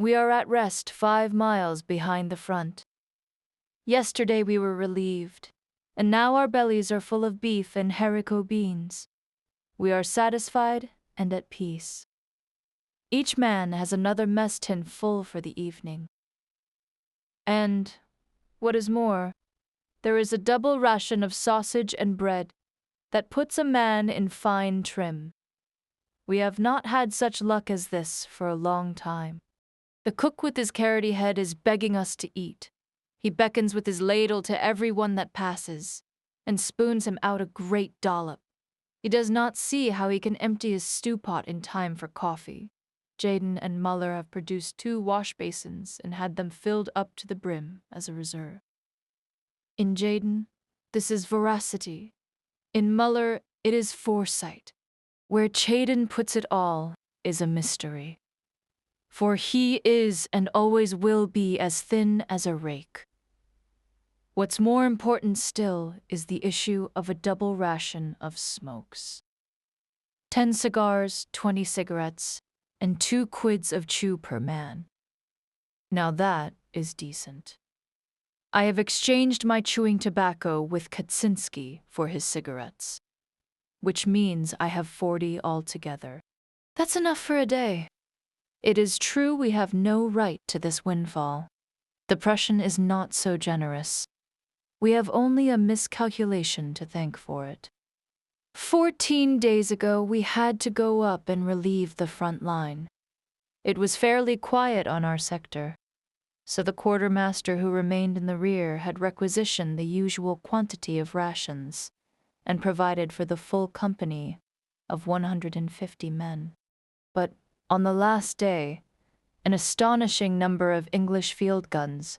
We are at rest 5 miles behind the front. Yesterday we were relieved, and now our bellies are full of beef and haricot beans. We are satisfied and at peace. Each man has another mess tin full for the evening. And, what is more, there is a double ration of sausage and bread that puts a man in fine trim. We have not had such luck as this for a long time. The cook with his carroty head is begging us to eat. He beckons with his ladle to every one that passes, and spoons him out a great dollop. He does not see how he can empty his stew pot in time for coffee. Jaden and Muller have produced 2 wash basins and had them filled up to the brim as a reserve. In Jaden, this is veracity. In Muller, it is foresight. Where Jaden puts it all is a mystery. For he is and always will be as thin as a rake. What's more important still is the issue of a double ration of smokes. 10 cigars, 20 cigarettes, and 2 quids of chew per man. Now that is decent. I have exchanged my chewing tobacco with Kaczynski for his cigarettes, which means I have 40 altogether. That's enough for a day. It is true we have no right to this windfall. The Prussian is not so generous. We have only a miscalculation to thank for it. 14 days ago, we had to go up and relieve the front line. It was fairly quiet on our sector, so the quartermaster who remained in the rear had requisitioned the usual quantity of rations and provided for the full company of 150 men. But on the last day, an astonishing number of English field guns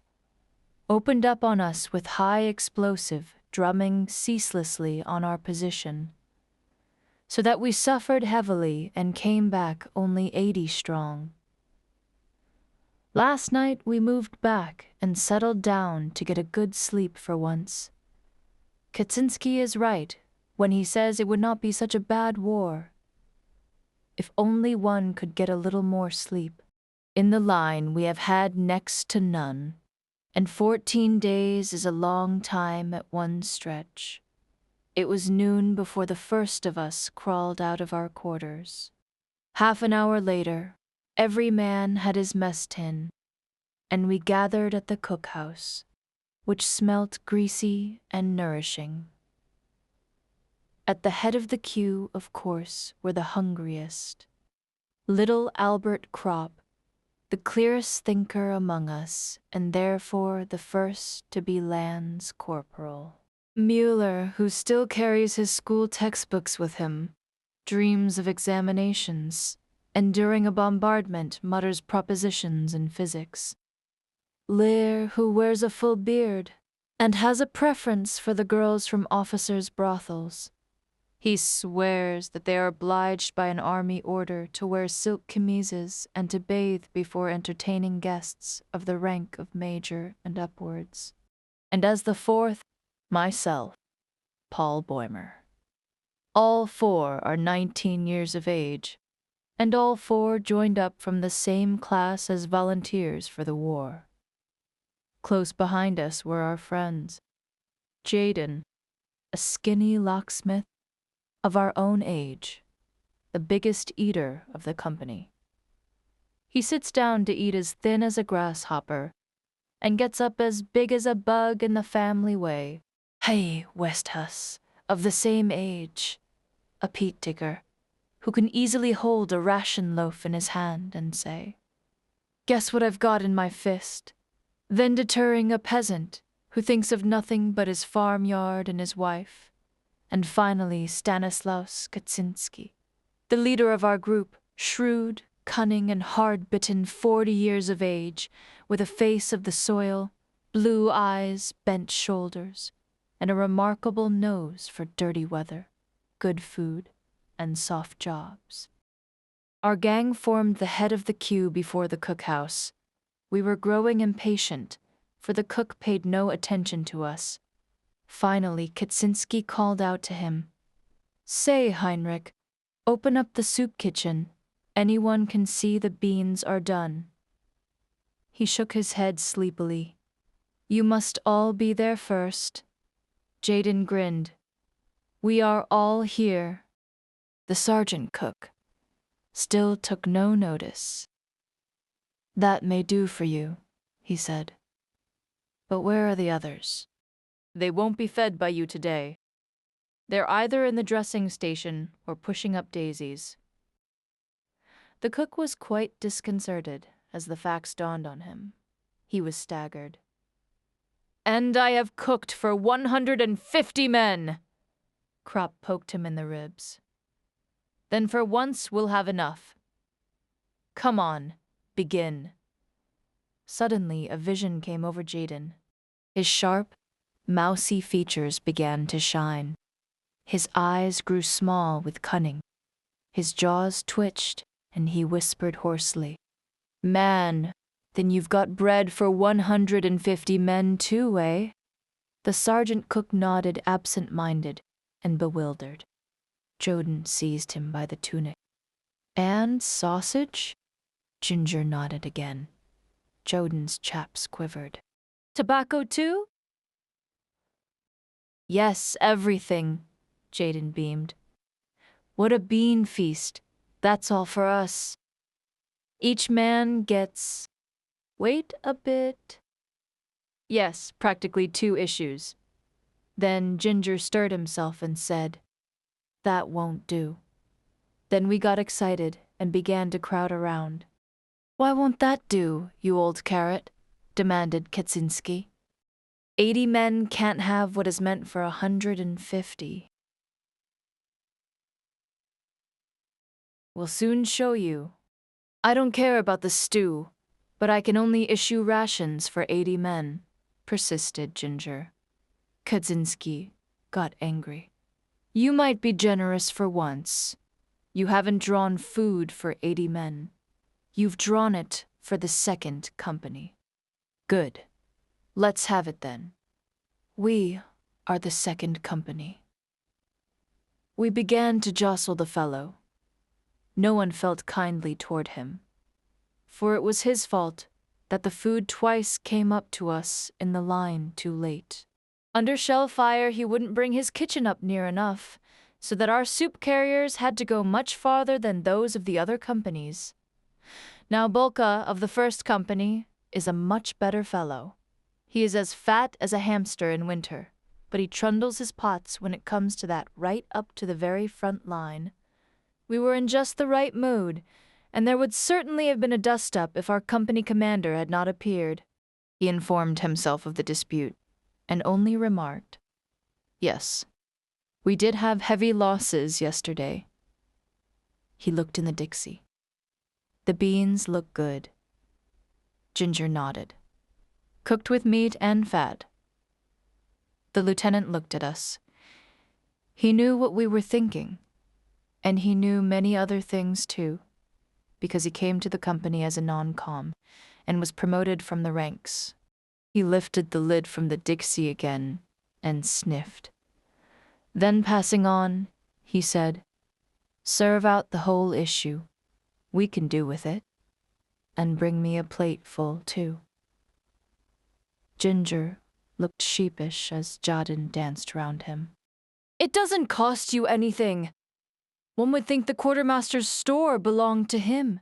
opened up on us with high explosive, drumming ceaselessly on our position, so that we suffered heavily and came back only 80 strong. Last night we moved back and settled down to get a good sleep for once. Kaczynski is right when he says it would not be such a bad war if only one could get a little more sleep. In the line we have had next to none, and 14 days is a long time at one stretch. It was noon before the first of us crawled out of our quarters. Half an hour later, every man had his mess tin, and we gathered at the cookhouse, which smelt greasy and nourishing. At the head of the queue, of course, were the hungriest. Little Albert Kropp, the clearest thinker among us, and therefore the first to be Lance Corporal. Mueller, who still carries his school textbooks with him, dreams of examinations, and during a bombardment mutters propositions in physics. Lear, who wears a full beard, and has a preference for the girls from officers' brothels. He swears that they are obliged by an army order to wear silk chemises and to bathe before entertaining guests of the rank of major and upwards. And as the fourth, myself, Paul Boehmer. All 4 are 19 years of age, and all 4 joined up from the same class as volunteers for the war. Close behind us were our friends. Jaden, a skinny locksmith of our own age, the biggest eater of the company. He sits down to eat as thin as a grasshopper and gets up as big as a bug in the family way. Hey, Westhus, of the same age, a peat digger, who can easily hold a ration loaf in his hand and say, "Guess what I've got in my fist?" Then deterring a peasant who thinks of nothing but his farmyard and his wife. And finally Stanislaus Kaczynski, the leader of our group, shrewd, cunning, and hard-bitten, 40 years of age, with a face of the soil, blue eyes, bent shoulders, and a remarkable nose for dirty weather, good food, and soft jobs. Our gang formed the head of the queue before the cookhouse. We were growing impatient, for the cook paid no attention to us. Finally, Kaczynski called out to him, "Say, Heinrich, open up the soup kitchen. Anyone can see the beans are done." He shook his head sleepily. You must all be there first. Jaden grinned. We are all here. The sergeant cook still took no notice. That may do for you, he said. But where are the others? They won't be fed by you today. They're either in the dressing station or pushing up daisies. The cook was quite disconcerted as the facts dawned on him. He was staggered. And I have cooked for 150 men! Krop poked him in the ribs. Then for once we'll have enough. Come on, begin. Suddenly a vision came over Jaden. His sharp, mousy features began to shine. His eyes grew small with cunning. His jaws twitched, and he whispered hoarsely, Man, then you've got bread for 150 men too, eh? The sergeant cook nodded absent-minded and bewildered. Joden seized him by the tunic. And sausage? Ginger nodded again. Joden's chaps quivered. Tobacco too? Yes, everything, Jaden beamed. What a bean feast. That's all for us. Each man gets... Wait a bit. Yes, practically 2 issues. Then Ginger stirred himself and said, That won't do. Then we got excited and began to crowd around. Why won't that do, you old carrot? Demanded Kaczynski. 80 men can't have what is meant for 150. We'll soon show you. I don't care about the stew, but I can only issue rations for 80 men, persisted Ginger. Kaczynski got angry. You might be generous for once. You haven't drawn food for 80 men. You've drawn it for the 2nd company. Good. Let's have it then. We are the 2nd company. We began to jostle the fellow. No one felt kindly toward him, for it was his fault that the food twice came up to us in the line too late. Under shell fire, he wouldn't bring his kitchen up near enough, so that our soup carriers had to go much farther than those of the other companies. Now Bolka of the 1st company is a much better fellow. He is as fat as a hamster in winter, but he trundles his pots when it comes to that right up to the very front line. We were in just the right mood, and there would certainly have been a dust-up if our company commander had not appeared. He informed himself of the dispute, and only remarked, Yes, we did have heavy losses yesterday. He looked in the Dixie. The beans look good. Ginger nodded. Cooked with meat and fat. The lieutenant looked at us. He knew what we were thinking, and he knew many other things too, because he came to the company as a non-com and was promoted from the ranks. He lifted the lid from the Dixie again and sniffed. Then passing on, he said, Serve out the whole issue. We can do with it. And bring me a plate full too. Ginger looked sheepish as Jaden danced round him. It doesn't cost you anything. One would think the quartermaster's store belonged to him.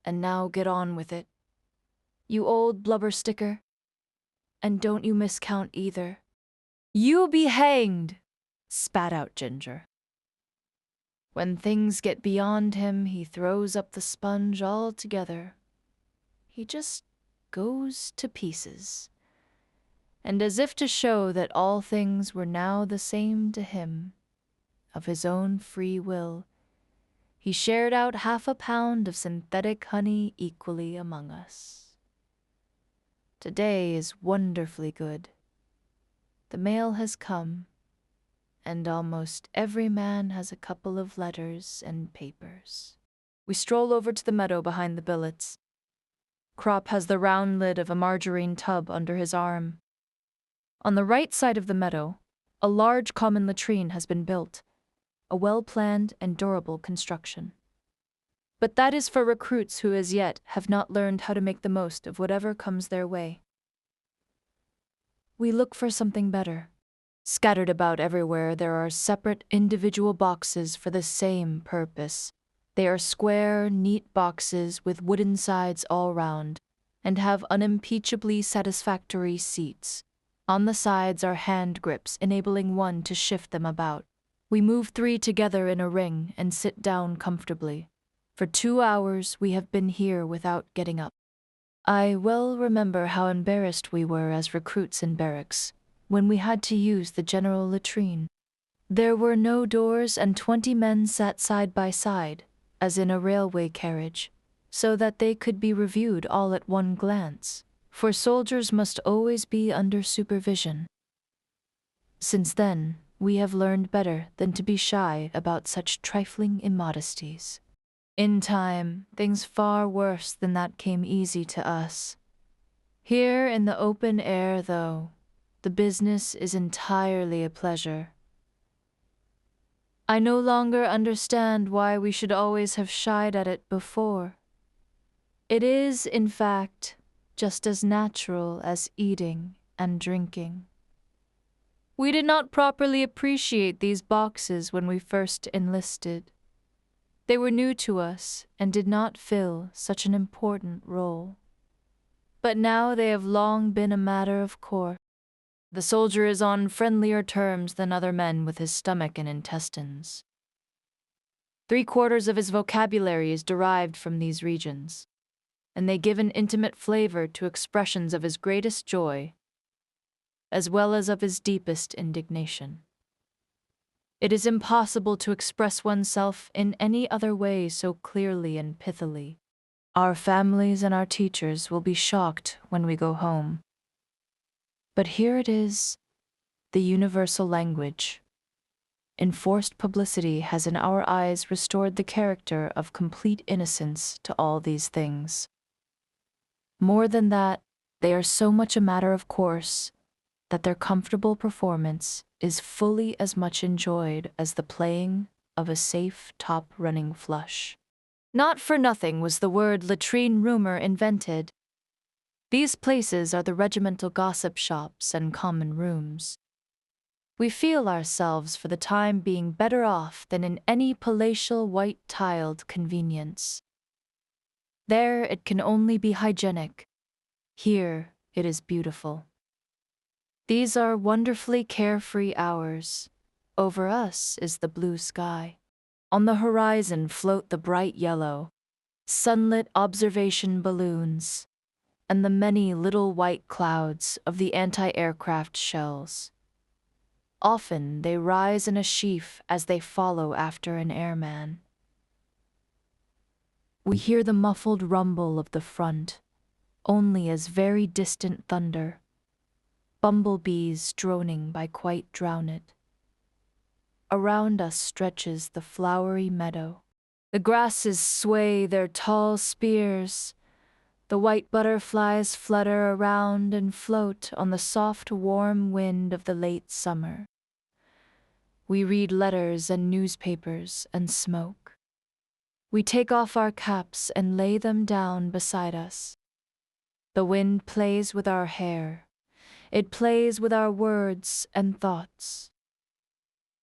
And now get on with it. You old blubber sticker. And don't you miscount either. You'll be hanged, spat out Ginger. When things get beyond him, he throws up the sponge altogether. He just goes to pieces. And as if to show that all things were now the same to him, of his own free will, he shared out 1/2 pound of synthetic honey equally among us. Today is wonderfully good. The mail has come, and almost every man has a couple of letters and papers. We stroll over to the meadow behind the billets. Krop has the round lid of a margarine tub under his arm. On the right side of the meadow, a large common latrine has been built, a well-planned and durable construction. But that is for recruits who as yet have not learned how to make the most of whatever comes their way. We look for something better. Scattered about everywhere, there are separate individual boxes for the same purpose. They are square, neat boxes with wooden sides all round, and have unimpeachably satisfactory seats. On the sides are hand grips, enabling one to shift them about. We move 3 together in a ring and sit down comfortably. For 2 hours we have been here without getting up. I well remember how embarrassed we were as recruits in barracks when we had to use the general latrine. There were no doors and 20 men sat side by side, as in a railway carriage, so that they could be reviewed all at one glance, for soldiers must always be under supervision. Since then, we have learned better than to be shy about such trifling immodesties. In time, things far worse than that came easy to us. Here in the open air, though, the business is entirely a pleasure. I no longer understand why we should always have shied at it before. It is, in fact, just as natural as eating and drinking. We did not properly appreciate these boxes when we first enlisted. They were new to us and did not fill such an important role. But now they have long been a matter of course. The soldier is on friendlier terms than other men with his stomach and intestines. 3/4 of his vocabulary is derived from these regions, and they give an intimate flavor to expressions of his greatest joy, as well as of his deepest indignation. It is impossible to express oneself in any other way so clearly and pithily. Our families and our teachers will be shocked when we go home. But here it is, the universal language. Enforced publicity has in our eyes restored the character of complete innocence to all these things. More than that, they are so much a matter of course that their comfortable performance is fully as much enjoyed as the playing of a safe top-running flush. Not for nothing was the word latrine rumor invented. These places are the regimental gossip shops and common rooms. We feel ourselves for the time being better off than in any palatial white-tiled convenience. There it can only be hygienic. Here it is beautiful. These are wonderfully carefree hours. Over us is the blue sky. On the horizon float the bright yellow, sunlit observation balloons, and the many little white clouds of the anti-aircraft shells. Often they rise in a sheaf as they follow after an airman. We hear the muffled rumble of the front, only as very distant thunder, bumblebees droning by quite drown it. Around us stretches the flowery meadow. The grasses sway their tall spears. The white butterflies flutter around and float on the soft, warm wind of the late summer. We read letters and newspapers and smoke. We take off our caps and lay them down beside us. The wind plays with our hair. It plays with our words and thoughts.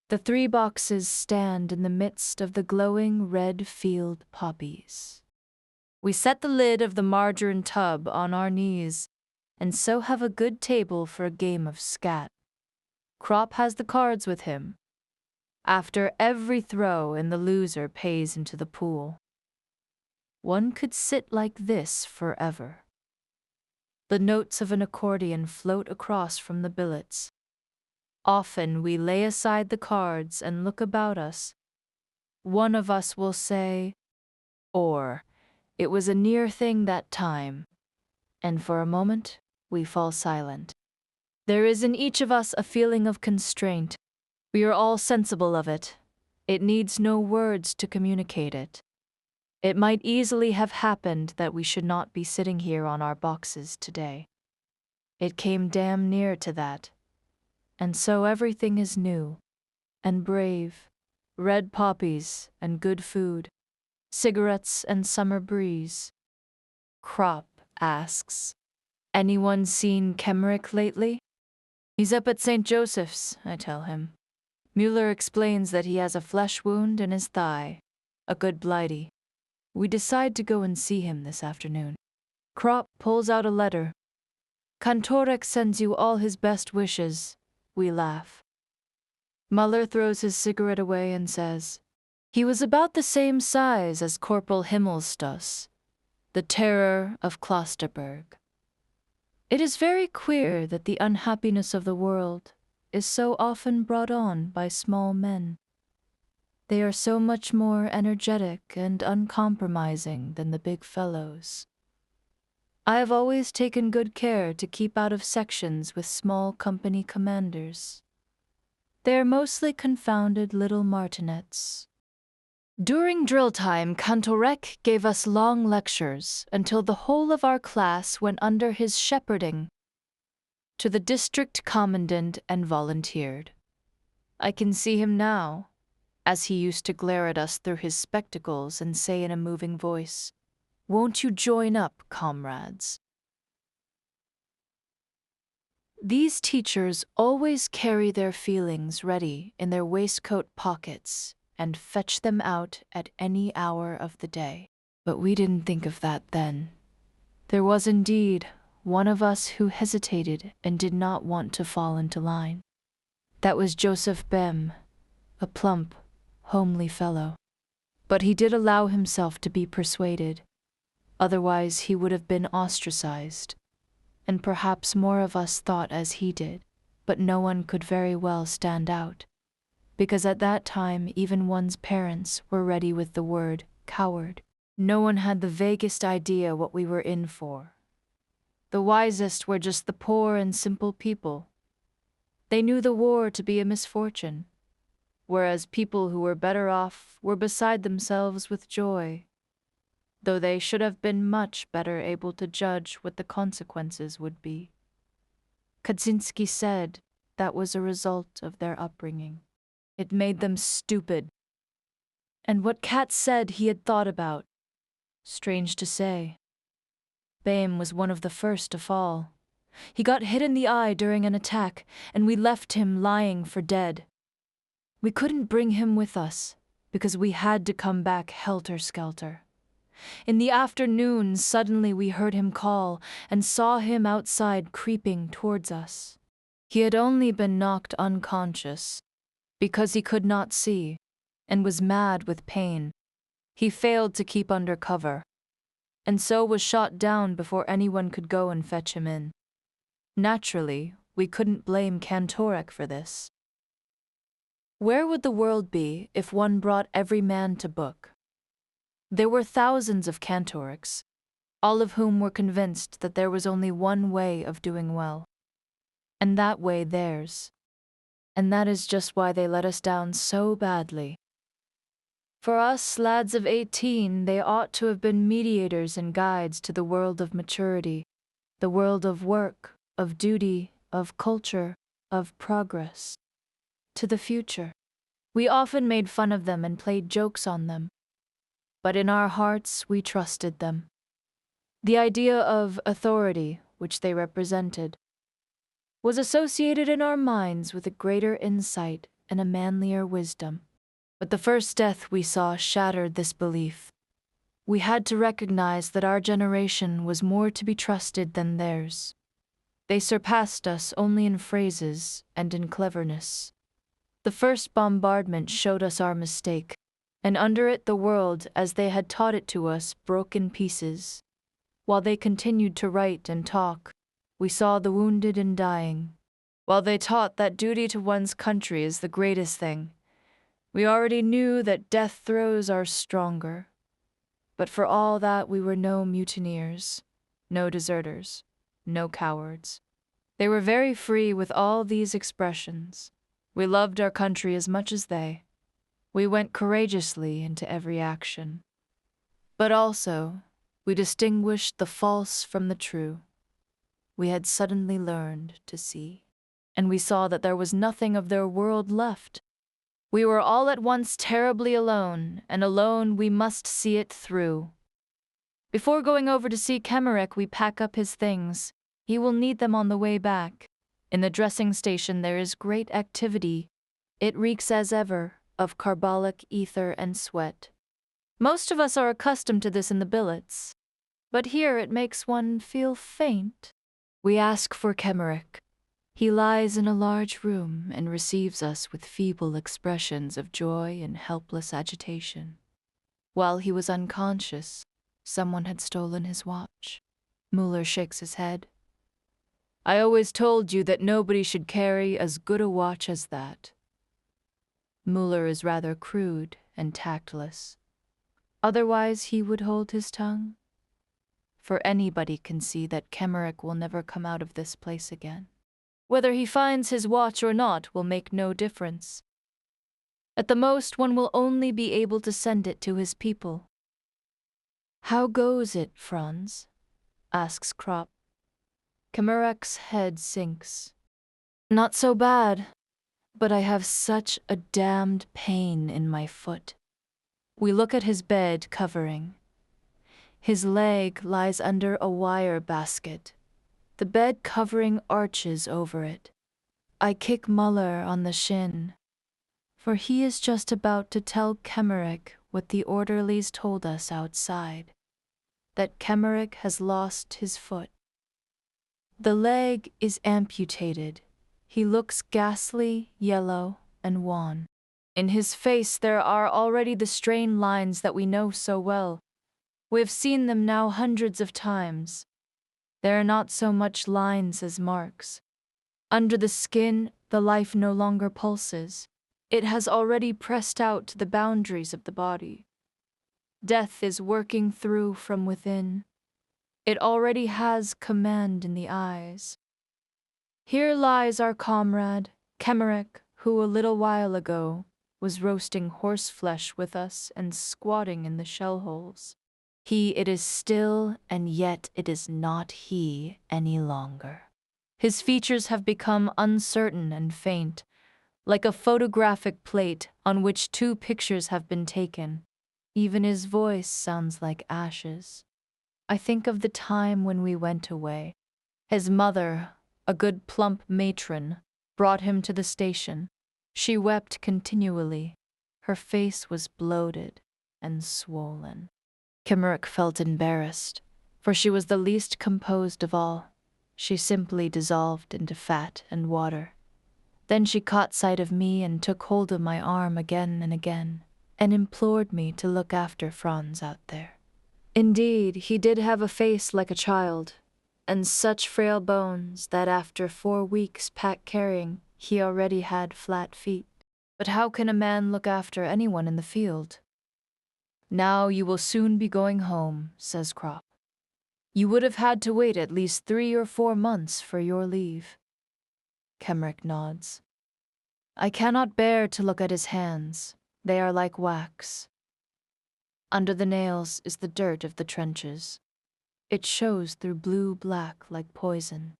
The 3 boxes stand in the midst of the glowing red field poppies. We set the lid of the margarine tub on our knees, and so have a good table for a game of scat. Crop has the cards with him. After every throw, and the loser pays into the pool. One could sit like this forever. The notes of an accordion float across from the billets. Often we lay aside the cards and look about us. One of us will say, or, "It was a near thing that time," and for a moment we fall silent. There is in each of us a feeling of constraint. We are all sensible of it. It needs no words to communicate it. It might easily have happened that we should not be sitting here on our boxes today. It came damn near to that. And so everything is new and brave, red poppies and good food. cigarettes and summer breeze. Krop asks, "Anyone seen Kemmerich lately?" "He's up at St. Joseph's," I tell him. Mueller explains that he has a flesh wound in his thigh, a good blighty. We decide to go and see him this afternoon. Krop pulls out a letter. "Kantorek sends you all his best wishes." We laugh. Muller throws his cigarette away and says, "He was about the same size as Corporal Himmelsstoss, the terror of Klosterberg." It is very queer that the unhappiness of the world is so often brought on by small men. They are so much more energetic and uncompromising than the big fellows. I have always taken good care to keep out of sections with small company commanders. They are mostly confounded little martinets. During drill time, Kantorek gave us long lectures until the whole of our class went under his shepherding to the district commandant and volunteered. I can see him now, as he used to glare at us through his spectacles and say in a moving voice, "Won't you join up, comrades?" These teachers always carry their feelings ready in their waistcoat pockets and fetch them out at any hour of the day. But we didn't think of that then. There was indeed one of us who hesitated and did not want to fall into line. That was Joseph Bem, a plump, homely fellow. But he did allow himself to be persuaded. Otherwise he would have been ostracized. And perhaps more of us thought as he did, but no one could very well stand out, because at that time even one's parents were ready with the word coward. No one had the vaguest idea what we were in for. The wisest were just the poor and simple people. They knew the war to be a misfortune, whereas people who were better off were beside themselves with joy, though they should have been much better able to judge what the consequences would be. Kaczynski said that was a result of their upbringing. It made them stupid. And what Katz said he had thought about. Strange to say. Boehm was one of the first to fall. He got hit in the eye during an attack, and we left him lying for dead. We couldn't bring him with us, because we had to come back helter-skelter. In the afternoon, suddenly we heard him call and saw him outside creeping towards us. He had only been knocked unconscious because he could not see and was mad with pain. He failed to keep under cover, and so was shot down before anyone could go and fetch him in. Naturally, we couldn't blame Kantorek for this. Where would the world be if one brought every man to book? There were thousands of Kantoreks, all of whom were convinced that there was only one way of doing well, and that way theirs. And that is just why they let us down so badly. For us lads of 18, they ought to have been mediators and guides to the world of maturity, the world of work, of duty, of culture, of progress, to the future. We often made fun of them and played jokes on them, but in our hearts we trusted them. The idea of authority, which they represented, was associated in our minds with a greater insight and a manlier wisdom. But the first death we saw shattered this belief. We had to recognize that our generation was more to be trusted than theirs. They surpassed us only in phrases and in cleverness. The first bombardment showed us our mistake, and under it the world, as they had taught it to us, broke in pieces. While they continued to write and talk, we saw the wounded and dying. While they taught that duty to one's country is the greatest thing, we already knew that death throes are stronger. But for all that, we were no mutineers, no deserters, no cowards. They were very free with all these expressions. We loved our country as much as they. We went courageously into every action. But also, we distinguished the false from the true. We had suddenly learned to see. And we saw that there was nothing of their world left. We were all at once terribly alone, and alone we must see it through. Before going over to see Kemerich, we pack up his things. He will need them on the way back. In the dressing station there is great activity. It reeks as ever of carbolic ether and sweat. Most of us are accustomed to this in the billets, but here it makes one feel faint. We ask for Kemerich. He lies in a large room and receives us with feeble expressions of joy and helpless agitation. While he was unconscious, someone had stolen his watch. Muller shakes his head. I always told you that nobody should carry as good a watch as that. Muller is rather crude and tactless. Otherwise he would hold his tongue. For anybody can see that Kemerich will never come out of this place again. Whether he finds his watch or not will make no difference. At the most, one will only be able to send it to his people. How goes it, Franz? Asks Kropp. Kemerich's head sinks. Not so bad, but I have such a damned pain in my foot. We look at his bed covering. His leg lies under a wire basket. The bed covering arches over it. I kick Muller on the shin, for he is just about to tell Kemerich what the orderlies told us outside, that Kemerich has lost his foot. The leg is amputated. He looks ghastly, yellow, and wan. In his face there are already the strain lines that we know so well. We have seen them now hundreds of times. There are not so much lines as marks. Under the skin, the life no longer pulses. It has already pressed out to the boundaries of the body. Death is working through from within. It already has command in the eyes. Here lies our comrade, Kemerich, who a little while ago was roasting horseflesh with us and squatting in the shell holes. It is still, and yet it is not he any longer. His features have become uncertain and faint, like a photographic plate on which two pictures have been taken. Even his voice sounds like ashes. I think of the time when we went away. His mother, a good plump matron, brought him to the station. She wept continually. Her face was bloated and swollen. Kemerich felt embarrassed, for she was the least composed of all. She simply dissolved into fat and water. Then she caught sight of me and took hold of my arm again and again, and implored me to look after Franz out there. Indeed, he did have a face like a child, and such frail bones that after 4 weeks pack-carrying, he already had flat feet. But how can a man look after anyone in the field? Now you will soon be going home, says Kropp. You would have had to wait at least 3 or 4 months for your leave. Kemerich nods. I cannot bear to look at his hands. They are like wax. Under the nails is the dirt of the trenches. It shows through blue-black like poison.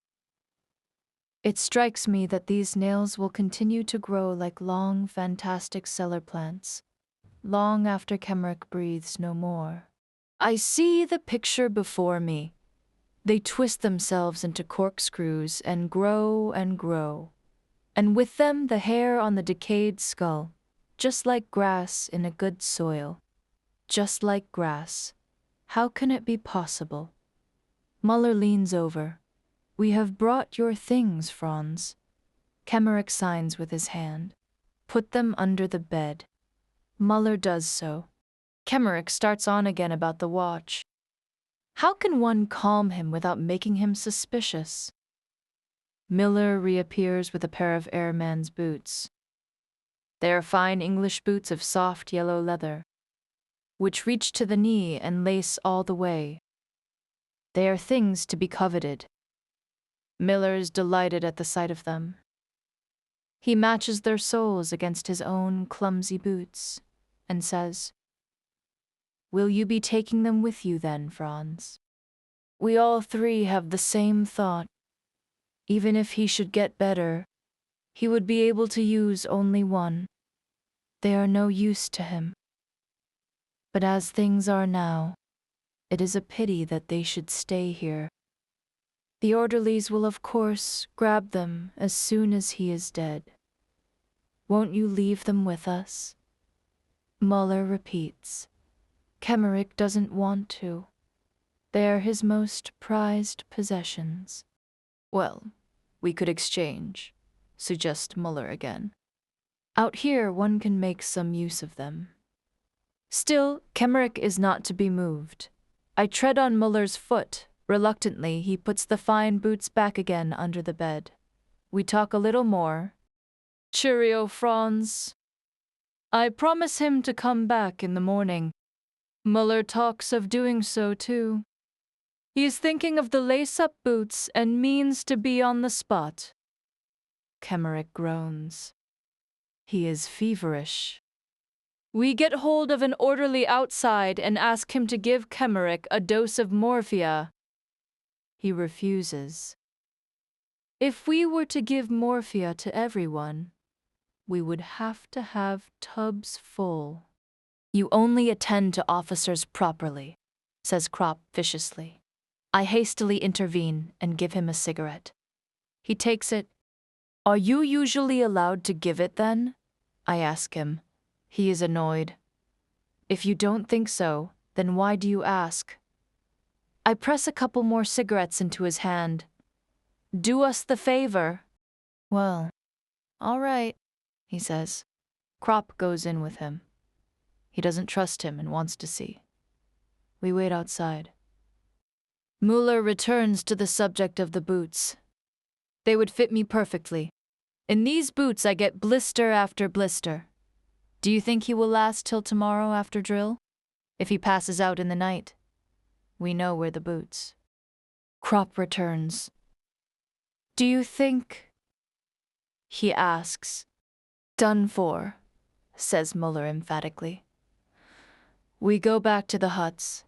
It strikes me that these nails will continue to grow like long, fantastic cellar plants, long after Kemerich breathes no more. I see the picture before me. They twist themselves into corkscrews and grow, and with them the hair on the decayed skull, just like grass in a good soil. Just like grass. How can it be possible? Muller leans over. We have brought your things, Franz. Kemerich signs with his hand. Put them under the bed. Muller does so. Kemerich starts on again about the watch. How can one calm him without making him suspicious? Miller reappears with a pair of airman's boots. They are fine English boots of soft yellow leather, which reach to the knee and lace all the way. They are things to be coveted. Miller is delighted at the sight of them. He matches their soles against his own clumsy boots and says, Will you be taking them with you then, Franz? We all 3 have the same thought. Even if he should get better, he would be able to use only one. They are no use to him. But as things are now, it is a pity that they should stay here. The orderlies will of course grab them as soon as he is dead. Won't you leave them with us? Muller repeats. Kemmerich doesn't want to. They are his most prized possessions. Well, we could exchange, suggests Muller again. Out here one can make some use of them. Still, Kemmerich is not to be moved. I tread on Muller's foot. Reluctantly, he puts the fine boots back again under the bed. We talk a little more. Cheerio, Franz. I promise him to come back in the morning. Muller talks of doing so, too. He is thinking of the lace-up boots and means to be on the spot. Kemmerich groans. He is feverish. We get hold of an orderly outside and ask him to give Kemmerich a dose of morphia. He refuses. If we were to give morphia to everyone, we would have to have tubs full. You only attend to officers properly, says Kropp viciously. I hastily intervene and give him a cigarette. He takes it. Are you usually allowed to give it then? I ask him. He is annoyed. If you don't think so, then why do you ask? I press a couple more cigarettes into his hand. Do us the favor. Well, all right, he says. Kropp goes in with him. He doesn't trust him and wants to see. We wait outside. Muller returns to the subject of the boots. They would fit me perfectly. In these boots I get blister after blister. Do you think he will last till tomorrow after drill? If he passes out in the night, we know where the boots. Kropp returns. Do you think, he asks. Done for, says Muller emphatically. We go back to the huts.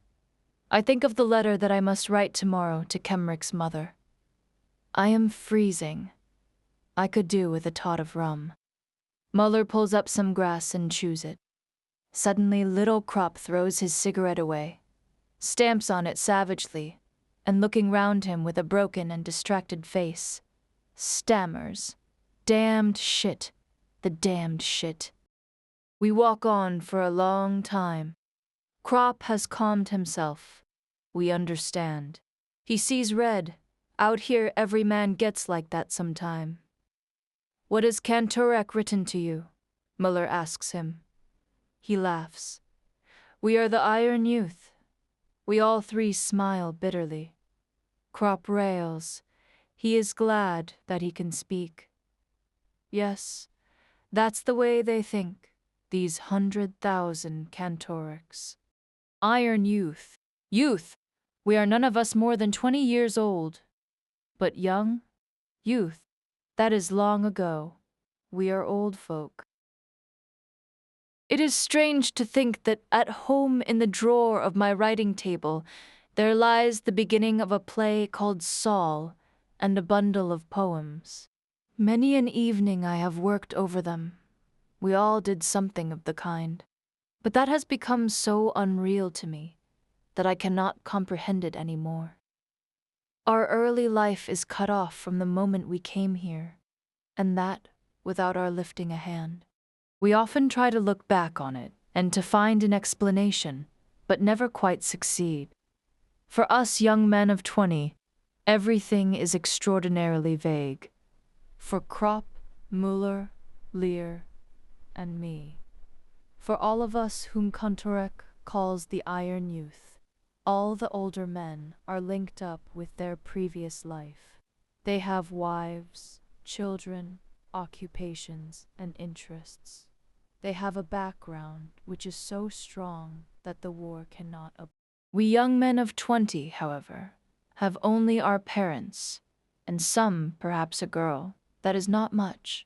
I think of the letter that I must write tomorrow to Kemmerich's mother. I am freezing. I could do with a tot of rum. Muller pulls up some grass and chews it. Suddenly little Kropp throws his cigarette away, stamps on it savagely, and looking round him with a broken and distracted face, stammers, Damned shit, the damned shit. We walk on for a long time. Kropp has calmed himself. We understand. He sees red. Out here every man gets like that sometime. What has Kantorek written to you? Muller asks him. He laughs. We are the Iron Youth. We all three smile bitterly. Kropp rails. He is glad that he can speak. Yes, that's the way they think, these 100,000 Kantoreks. Iron Youth. Youth! We are none of us more than 20 years old. But young? Youth. That is long ago. We are old folk. It is strange to think that at home in the drawer of my writing table there lies the beginning of a play called Saul and a bundle of poems. Many an evening I have worked over them. We all did something of the kind. But that has become so unreal to me that I cannot comprehend it any more. Our early life is cut off from the moment we came here, and that without our lifting a hand. We often try to look back on it and to find an explanation, but never quite succeed. For us young men of 20, everything is extraordinarily vague. For Kropp, Muller, Lear, and me. For all of us whom Kantorek calls the Iron Youth, all the older men are linked up with their previous life. They have wives, children, occupations, and interests. They have a background which is so strong that the war cannot. We young men of 20, however, have only our parents, and some perhaps a girl. That is not much.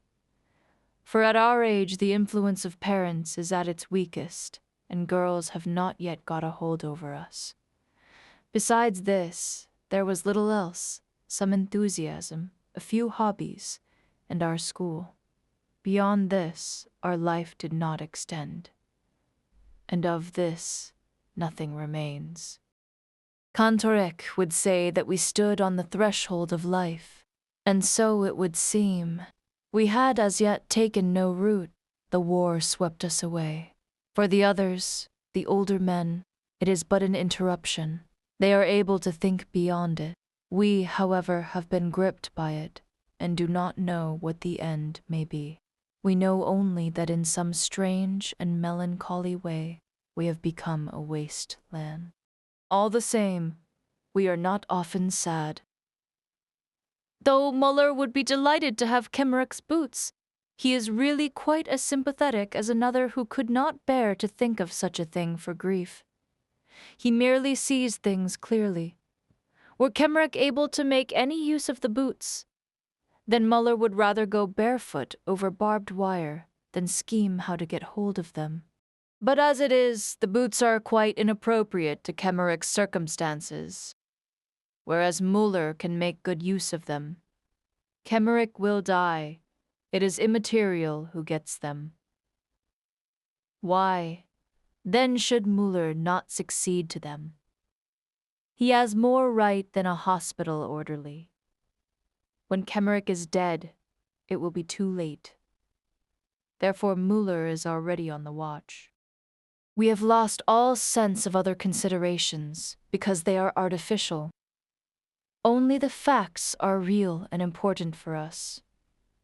For at our age the influence of parents is at its weakest, and girls have not yet got a hold over us. Besides this, there was little else, some enthusiasm, a few hobbies, and our school. Beyond this, our life did not extend, and of this, nothing remains. Kantorek would say that we stood on the threshold of life, and so it would seem. We had as yet taken no root. The war swept us away. For the others, the older men, it is but an interruption. They are able to think beyond it. We, however, have been gripped by it, and do not know what the end may be. We know only that in some strange and melancholy way, we have become a waste land. All the same, we are not often sad. Though Muller would be delighted to have Kemmerich's boots, he is really quite as sympathetic as another who could not bear to think of such a thing for grief. He merely sees things clearly. Were Kemmerich able to make any use of the boots, then Muller would rather go barefoot over barbed wire than scheme how to get hold of them. But as it is, the boots are quite inappropriate to Kemmerich's circumstances, whereas Muller can make good use of them. Kemmerich will die. It is immaterial who gets them. Why, then, should Muller not succeed to them? He has more right than a hospital orderly. When Kemmerich is dead, it will be too late. Therefore Muller is already on the watch. We have lost all sense of other considerations because they are artificial. Only the facts are real and important for us,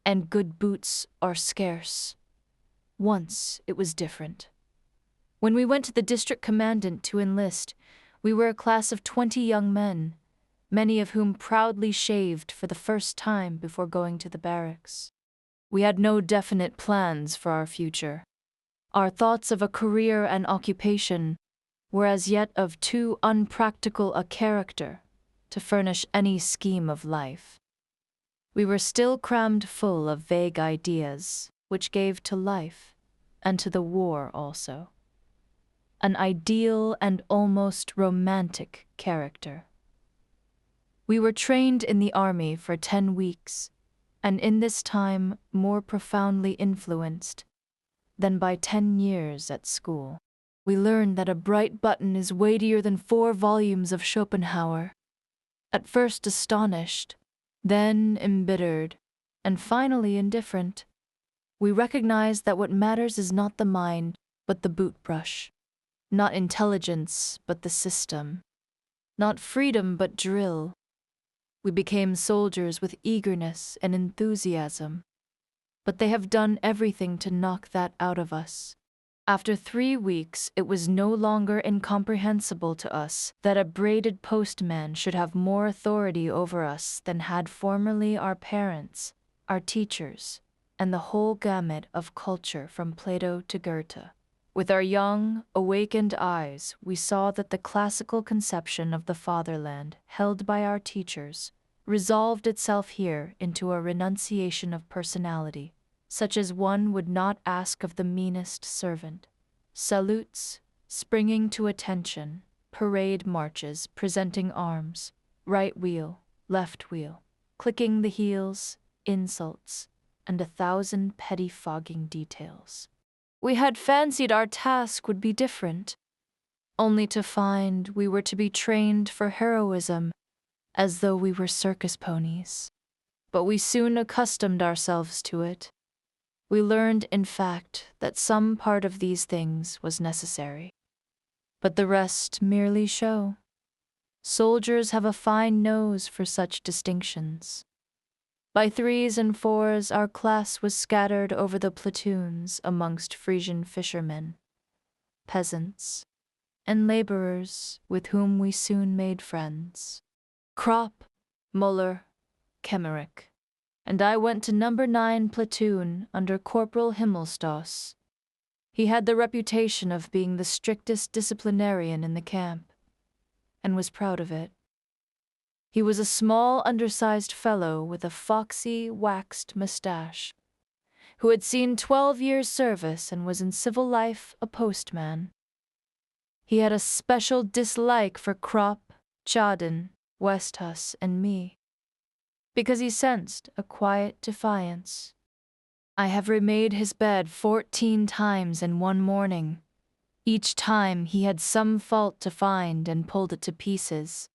and good boots are scarce. Once it was different. When we went to the district commandant to enlist, we were a class of 20 young men, many of whom proudly shaved for the first time before going to the barracks. We had no definite plans for our future. Our thoughts of a career and occupation were as yet of too unpractical a character to furnish any scheme of life. We were still crammed full of vague ideas, which gave to life, and to the war also, an ideal and almost romantic character. We were trained in the army for 10 weeks, and in this time more profoundly influenced than by 10 years at school. We learned that a bright button is weightier than 4 volumes of Schopenhauer. At first astonished, then embittered, and finally indifferent, we recognize that what matters is not the mind, but the boot-brush, not intelligence, but the system, not freedom, but drill. We became soldiers with eagerness and enthusiasm, but they have done everything to knock that out of us. After 3 weeks, it was no longer incomprehensible to us that a braided postman should have more authority over us than had formerly our parents, our teachers, and the whole gamut of culture from Plato to Goethe. With our young, awakened eyes, we saw that the classical conception of the fatherland held by our teachers resolved itself here into a renunciation of personality, such as one would not ask of the meanest servant. Salutes, springing to attention, parade marches, presenting arms, right wheel, left wheel, clicking the heels, insults, and 1,000 petty fogging details. We had fancied our task would be different, only to find we were to be trained for heroism as though we were circus ponies. But we soon accustomed ourselves to it. We learned, in fact, that some part of these things was necessary, but the rest merely show. Soldiers have a fine nose for such distinctions. By 3s and 4s, our class was scattered over the platoons amongst Frisian fishermen, peasants, and laborers with whom we soon made friends. Kropp, Muller, Kemmerich, and I went to number 9 platoon under Corporal Himmelstoss. He had the reputation of being the strictest disciplinarian in the camp, and was proud of it. He was a small, undersized fellow with a foxy, waxed mustache, who had seen 12 years' service and was in civil life a postman. He had a special dislike for Kropp, Chaden, Westhus, and me, because he sensed a quiet defiance. I have remade his bed 14 times in one morning. Each time he had some fault to find and pulled it to pieces.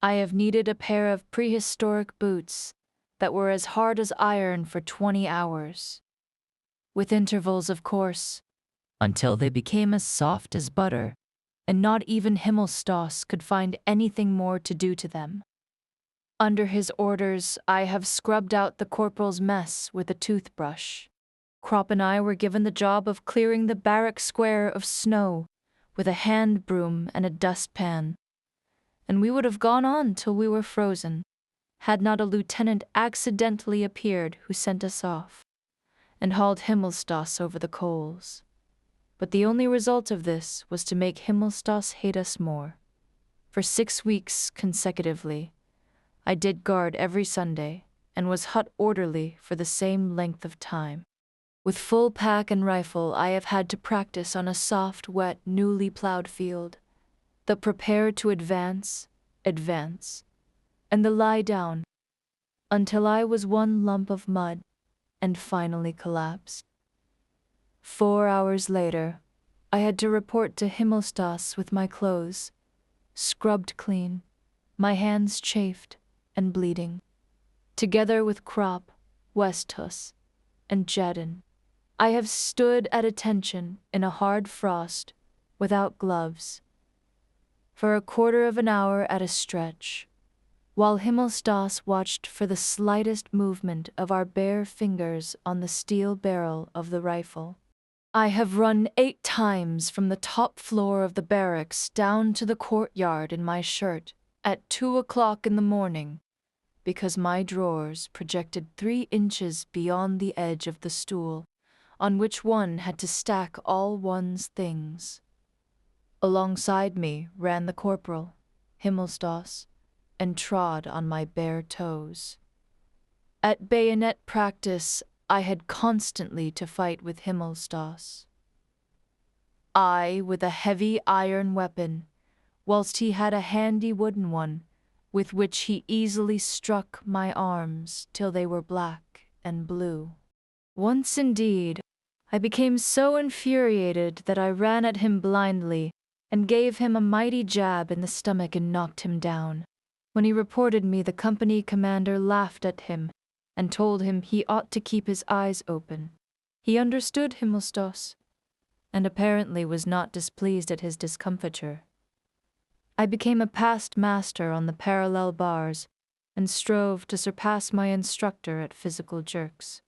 I have kneaded a pair of prehistoric boots that were as hard as iron for 20 hours. With intervals, of course, until they became as soft as butter, and not even Himmelstoss could find anything more to do to them. Under his orders, I have scrubbed out the corporal's mess with a toothbrush. Krop and I were given the job of clearing the barrack square of snow with a hand broom and a dustpan, and we would have gone on till we were frozen, had not a lieutenant accidentally appeared who sent us off, and hauled Himmelstoss over the coals. But the only result of this was to make Himmelstoss hate us more. For 6 weeks consecutively, I did guard every Sunday, and was hut orderly for the same length of time. With full pack and rifle, I have had to practice on a soft, wet, newly plowed field, the prepare to advance, and the lie down, until I was one lump of mud, and finally collapsed. 4 hours later, I had to report to Himmelstoss with my clothes, scrubbed clean, my hands chafed and bleeding. Together with Krop, Westhus, and Jaden, I have stood at attention in a hard frost, without gloves, for a quarter of an hour at a stretch, while Himmelstoss watched for the slightest movement of our bare fingers on the steel barrel of the rifle. I have run 8 times from the top floor of the barracks down to the courtyard in my shirt at 2 o'clock in the morning, because my drawers projected 3 inches beyond the edge of the stool, on which one had to stack all one's things. Alongside me ran the corporal, Himmelstoss, and trod on my bare toes. At bayonet practice, I had constantly to fight with Himmelstoss. I with a heavy iron weapon, whilst he had a handy wooden one, with which he easily struck my arms till they were black and blue. Once indeed, I became so infuriated that I ran at him blindly and gave him a mighty jab in the stomach and knocked him down. When he reported me, the company commander laughed at him and told him he ought to keep his eyes open. He understood Himmelstoss, and apparently was not displeased at his discomfiture. I became a past master on the parallel bars, and strove to surpass my instructor at physical jerks.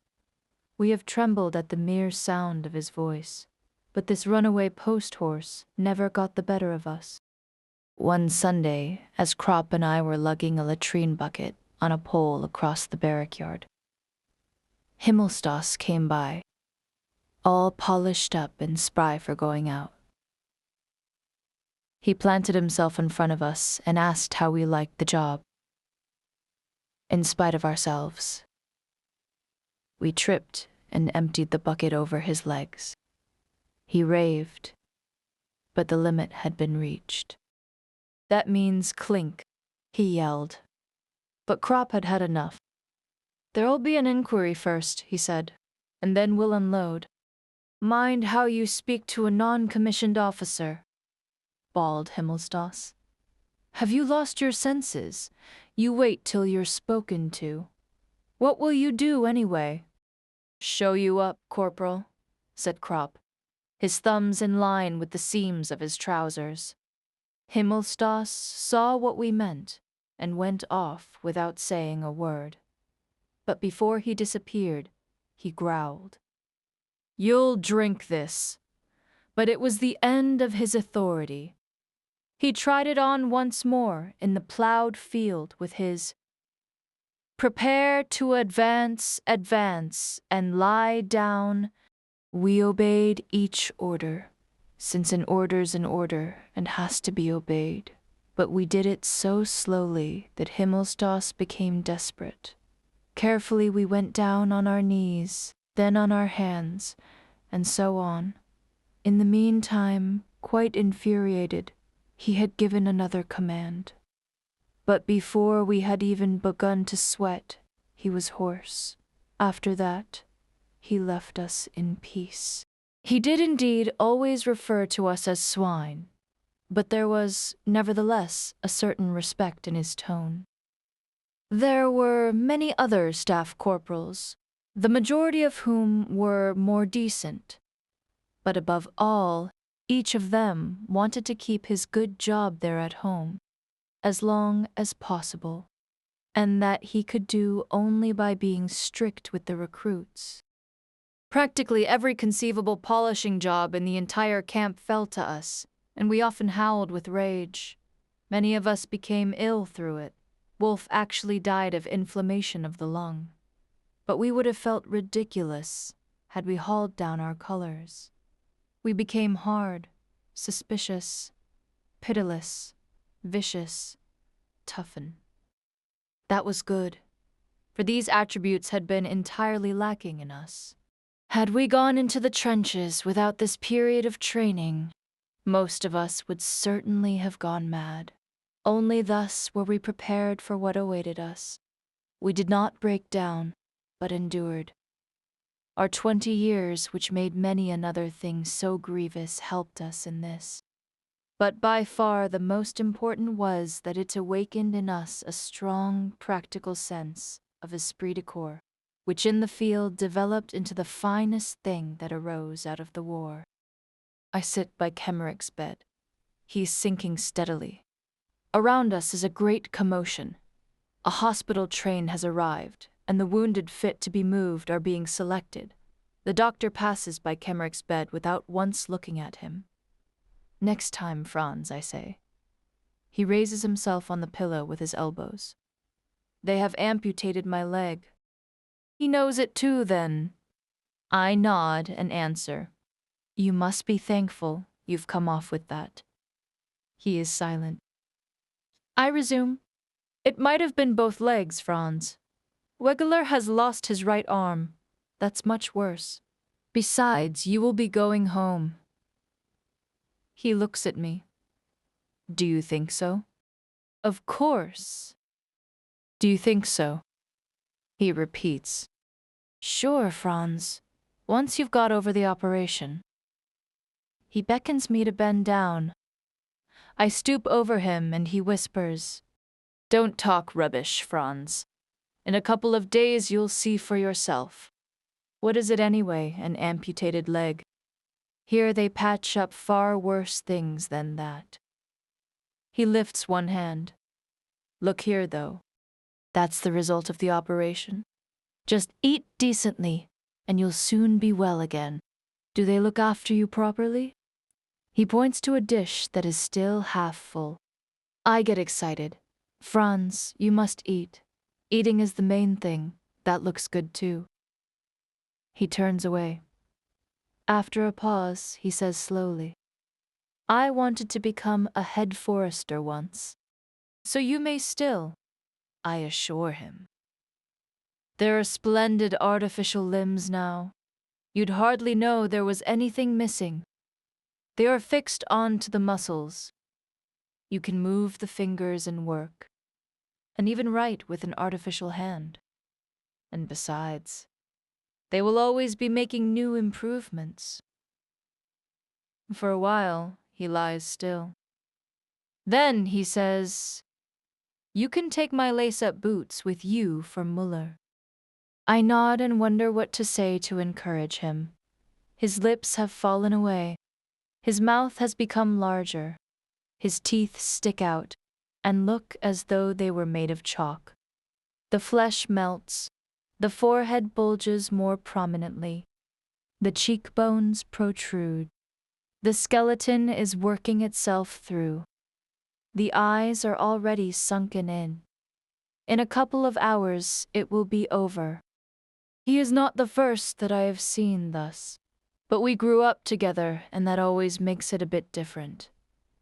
We have trembled at the mere sound of his voice, but this runaway post-horse never got the better of us. One Sunday, as Krop and I were lugging a latrine bucket on a pole across the barrack yard, Himmelstoss came by, all polished up and spry for going out. He planted himself in front of us and asked how we liked the job. In spite of ourselves, we tripped and emptied the bucket over his legs. He raved, but the limit had been reached. "That means clink," he yelled. But Krop had had enough. "There'll be an inquiry first," he said, "and then we'll unload. Mind how you speak to a non-commissioned officer," bawled Himmelstoss. "Have you lost your senses? You wait till you're spoken to. What will you do anyway?" "Show you up, Corporal," said Krop, his thumbs in line with the seams of his trousers. Himmelstoss saw what we meant and went off without saying a word. But before he disappeared, he growled, "You'll drink this." But it was the end of his authority. He tried it on once more in the plowed field with his "Prepare to advance, and lie down." We obeyed each order, since an order's an order and has to be obeyed. But we did it so slowly that Himmelstoss became desperate. Carefully we went down on our knees, then on our hands, and so on. In the meantime, quite infuriated, he had given another command. But before we had even begun to sweat, he was hoarse. After that, he left us in peace. He did indeed always refer to us as swine, but there was, nevertheless, a certain respect in his tone. There were many other staff corporals, the majority of whom were more decent, but above all, each of them wanted to keep his good job there at home as long as possible, and that he could do only by being strict with the recruits. Practically every conceivable polishing job in the entire camp fell to us, and we often howled with rage. Many of us became ill through it. Wolf actually died of inflammation of the lung. But we would have felt ridiculous had we hauled down our colors. We became hard, suspicious, pitiless, vicious, toughen. That was good, for these attributes had been entirely lacking in us. Had we gone into the trenches without this period of training, most of us would certainly have gone mad. Only thus were we prepared for what awaited us. We did not break down, but endured. Our 20 years, which made many another thing so grievous, helped us in this. But by far the most important was that it awakened in us a strong, practical sense of esprit de corps, which in the field developed into the finest thing that arose out of the war. I sit by Kemmerich's bed. He is sinking steadily. Around us is a great commotion. A hospital train has arrived, and the wounded fit to be moved are being selected. The doctor passes by Kemmerich's bed without once looking at him. "Next time, Franz," I say. He raises himself on the pillow with his elbows. "They have amputated my leg." "He knows it too, then." I nod and answer, "You must be thankful you've come off with that." He is silent. I resume, "It might have been both legs, Franz. Wegeler has lost his right arm. That's much worse. Besides, you will be going home." He looks at me. "Do you think so?" "Of course." "Do you think so?" He repeats. "Sure, Franz. Once you've got over the operation." He beckons me to bend down. I stoop over him and he whispers, "Don't talk rubbish, Franz. In a couple of days you'll see for yourself. What is it anyway, an amputated leg? Here they patch up far worse things than that." He lifts one hand. "Look here, though. That's the result of the operation. Just eat decently, and you'll soon be well again. Do they look after you properly?" He points to a dish that is still half full. I get excited. "Franz, you must eat. Eating is the main thing. That looks good too." He turns away. After a pause, he says slowly, "I wanted to become a head forester once. So you may still," I assure him. "There are splendid artificial limbs now. You'd hardly know there was anything missing. They are fixed onto the muscles. You can move the fingers and work, and even write with an artificial hand. And besides, they will always be making new improvements." For a while, he lies still. Then he says, "You can take my lace-up boots with you for Muller." I nod and wonder what to say to encourage him. His lips have fallen away. His mouth has become larger. His teeth stick out and look as though they were made of chalk. The flesh melts. The forehead bulges more prominently. The cheekbones protrude. The skeleton is working itself through. The eyes are already sunken in. In a couple of hours, it will be over. He is not the first that I have seen thus, but we grew up together, and that always makes it a bit different.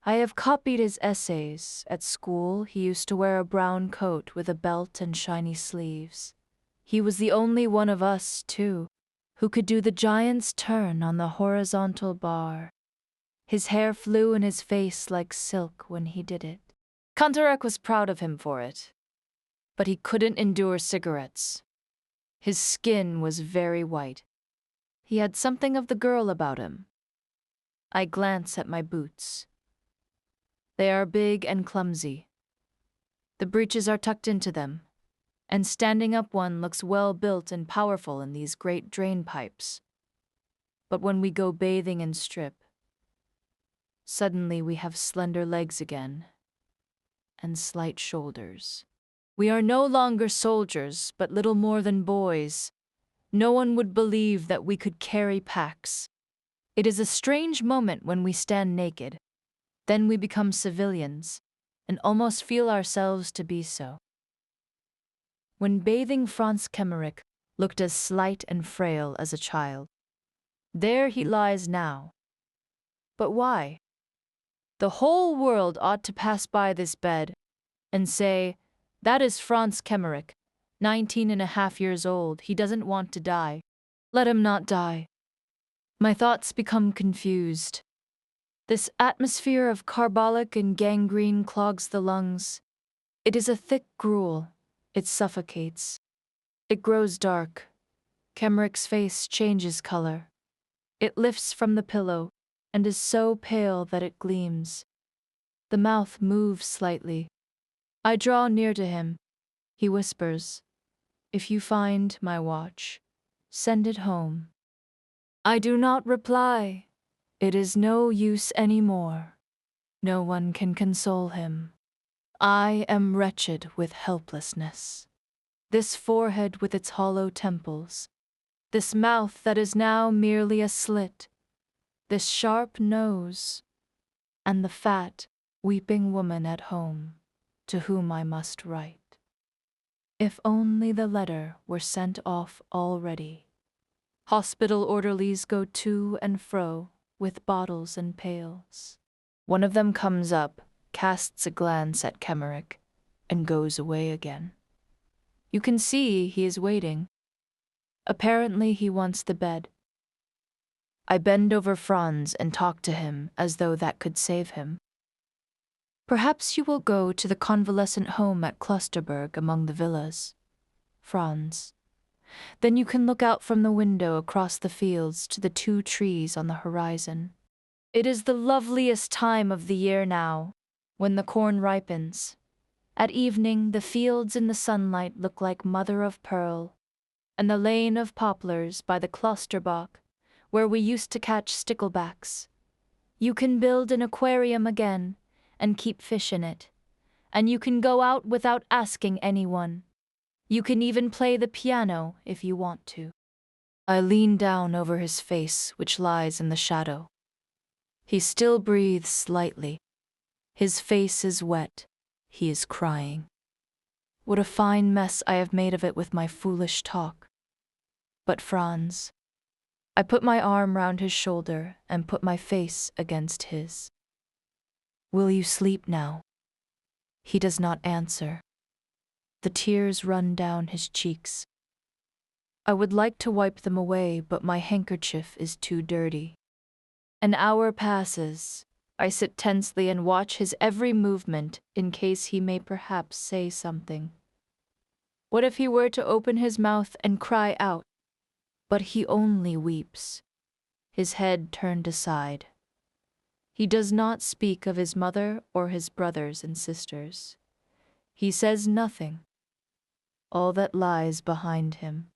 I have copied his essays. At school, he used to wear a brown coat with a belt and shiny sleeves. He was the only one of us, too, who could do the giant's turn on the horizontal bar. His hair flew in his face like silk when he did it. Kantarek was proud of him for it. But he couldn't endure cigarettes. His skin was very white. He had something of the girl about him. I glance at my boots. They are big and clumsy. The breeches are tucked into them, and standing up one looks well built and powerful in these great drain pipes. But when we go bathing and strip, suddenly we have slender legs again, and slight shoulders. We are no longer soldiers, but little more than boys. No one would believe that we could carry packs. It is a strange moment when we stand naked. Then we become civilians, and almost feel ourselves to be so. When bathing, Franz Kemmerich looked as slight and frail as a child. There he lies now. But why? The whole world ought to pass by this bed and say, "That is Franz Kemmerich, 19.5 years old. He doesn't want to die. Let him not die." My thoughts become confused. This atmosphere of carbolic and gangrene clogs the lungs. It is a thick gruel. It suffocates. It grows dark. Kemmerich's face changes color. It lifts from the pillow and is so pale that it gleams. The mouth moves slightly. I draw near to him. He whispers, "If you find my watch, send it home." I do not reply. It is no use any more. No one can console him. I am wretched with helplessness. This forehead with its hollow temples, this mouth that is now merely a slit, this sharp nose, and the fat, weeping woman at home, to whom I must write. If only the letter were sent off already. Hospital orderlies go to and fro with bottles and pails. One of them comes up, casts a glance at Kemmerich, and goes away again. You can see he is waiting. Apparently he wants the bed. I bend over Franz and talk to him as though that could save him. "Perhaps you will go to the convalescent home at Klosterberg among the villas, Franz. Then you can look out from the window across the fields to the 2 trees on the horizon. It is the loveliest time of the year now, when the corn ripens. At evening, the fields in the sunlight look like mother of pearl, and the lane of poplars by the Klosterbach, where we used to catch sticklebacks. You can build an aquarium again and keep fish in it, and you can go out without asking anyone. You can even play the piano if you want to." I lean down over his face, which lies in the shadow. He still breathes slightly. His face is wet. He is crying. What a fine mess I have made of it with my foolish talk. But Franz. I put my arm round his shoulder and put my face against his. "Will you sleep now?" He does not answer. The tears run down his cheeks. I would like to wipe them away, but my handkerchief is too dirty. An hour passes. I sit tensely and watch his every movement in case he may perhaps say something. What if he were to open his mouth and cry out? But he only weeps, his head turned aside. He does not speak of his mother or his brothers and sisters. He says nothing. All that lies behind him.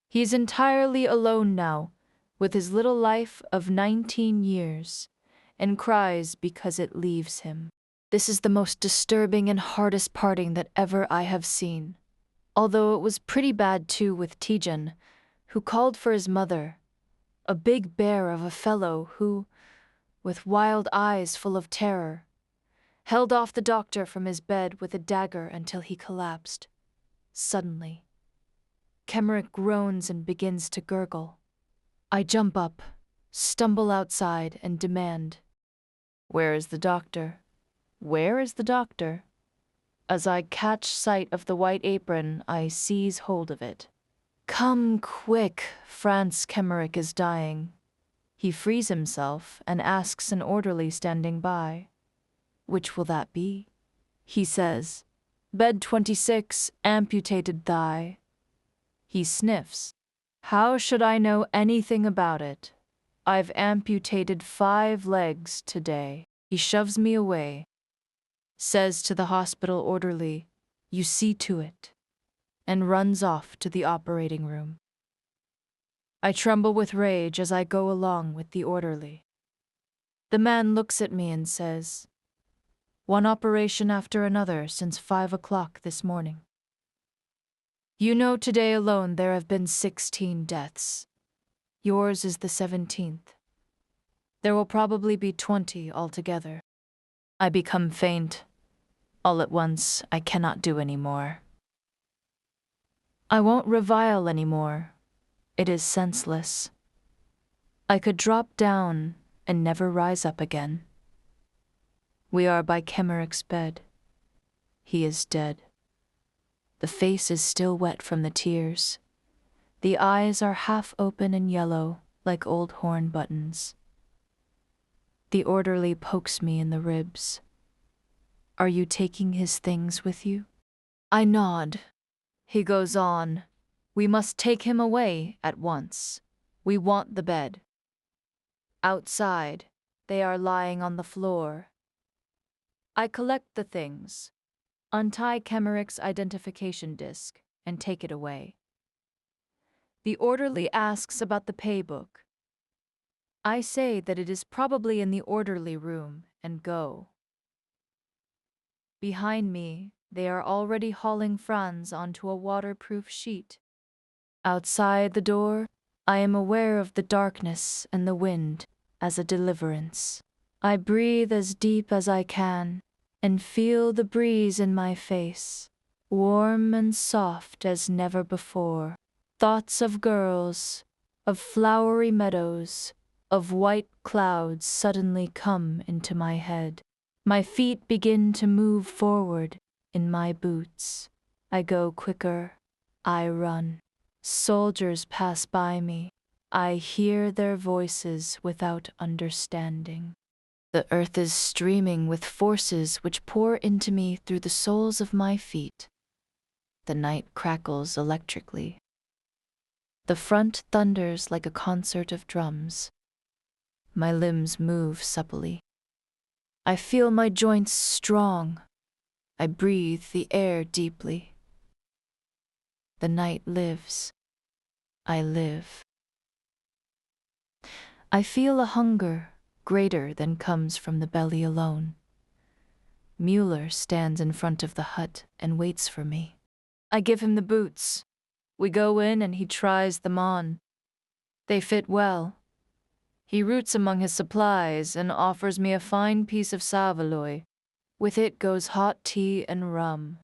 He is entirely alone now, with his little life of 19 years, and cries because it leaves him. This is the most disturbing and hardest parting that ever I have seen, although it was pretty bad too with Tijan, who called for his mother, a big bear of a fellow who, with wild eyes full of terror, held off the doctor from his bed with a dagger until he collapsed. Suddenly, Kemmerich groans and begins to gurgle. I jump up, stumble outside, and demand, "Where is the doctor? Where is the doctor?" As I catch sight of the white apron, I seize hold of it. "Come quick, Franz Kemmerich is dying." He frees himself and asks an orderly standing by, "Which will that be?" He says, "Bed 26, amputated thigh." He sniffs. How should I know anything about it? I've amputated 5 legs today. He shoves me away, says to the hospital orderly, "You see to it," and runs off to the operating room. I tremble with rage as I go along with the orderly. The man looks at me and says, "One operation after another since 5 o'clock this morning. You know today alone there have been 16 deaths. Yours is the 17th. There will probably be 20 altogether." I become faint. All at once, I cannot do any more. I won't revile any more. It is senseless. I could drop down and never rise up again. We are by Kemmerich's bed. He is dead. The face is still wet from the tears. The eyes are half open and yellow, like old horn buttons. The orderly pokes me in the ribs. "Are you taking his things with you?" I nod. He goes on, "We must take him away at once. We want the bed." Outside, they are lying on the floor. I collect the things, untie Kemmerich's identification disc, and take it away. The orderly asks about the pay book. I say that it is probably in the orderly room and go. Behind me, they are already hauling Franz onto a waterproof sheet. Outside the door, I am aware of the darkness and the wind as a deliverance. I breathe as deep as I can and feel the breeze in my face, warm and soft as never before. Thoughts of girls, of flowery meadows, of white clouds suddenly come into my head. My feet begin to move forward in my boots. I go quicker. I run. Soldiers pass by me. I hear their voices without understanding. The earth is streaming with forces which pour into me through the soles of my feet. The night crackles electrically. The front thunders like a concert of drums. My limbs move supplely. I feel my joints strong. I breathe the air deeply. The night lives. I live. I feel a hunger greater than comes from the belly alone. Mueller stands in front of the hut and waits for me. I give him the boots. We go in and he tries them on. They fit well. He roots among his supplies and offers me a fine piece of saveloy. With it goes hot tea and rum.